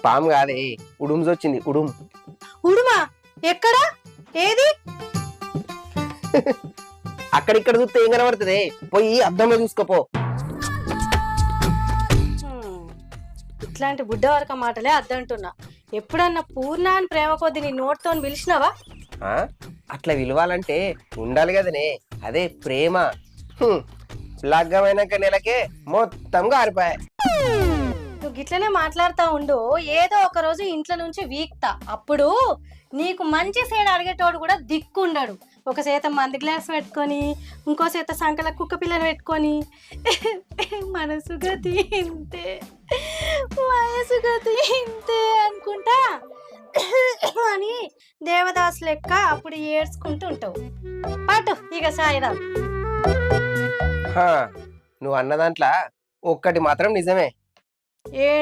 పాము కాదే, ఉడుమ్స్ వచ్చింది. ఉడుమా? ఎక్కడా? ఏది? అక్కడిక్కడ చూస్తే ఏం కనబడుతుంది? పోయి అద్దంలో చూసుకోపో. ఇట్లాంటి బుడ్డ వరక మాటలే అద్దంటున్నా. ఎప్పుడన్నా పూర్ణ అని ప్రేమ కొద్ది నీ నోటితో పిలిచినావా? అట్లా విలువాలంటే ఉండాలి కదనే, అదే ప్రేమ. లగ్గమైనాక నెలకే మొత్తంగా ఆరిపోయాయి. నువ్వు గిట్లనే మాట్లాడుతూ ఉండు. ఏదో ఒక రోజు ఇంట్లో నుంచి వీక్తా. అప్పుడు నీకు మంచి సేడ అడిగేటోడు కూడా దిక్కుండడు. ఒక చేత మంది గ్లాస్ పెట్టుకొని, ఇంకో చేత సంకల కుక్క పిల్లని పెట్టుకొని, మనసు గతి ఇంతే, వయసు గతి ఇంతే అనుకుంటా అని దేవదాసు లెక్క అప్పుడు ఏడ్చుకుంటూ ఉంటావు. పట్టు ఇక సాయిరా. నువ్వు అన్న దాంట్లో ఒక్కటి మాత్రం నిజమే.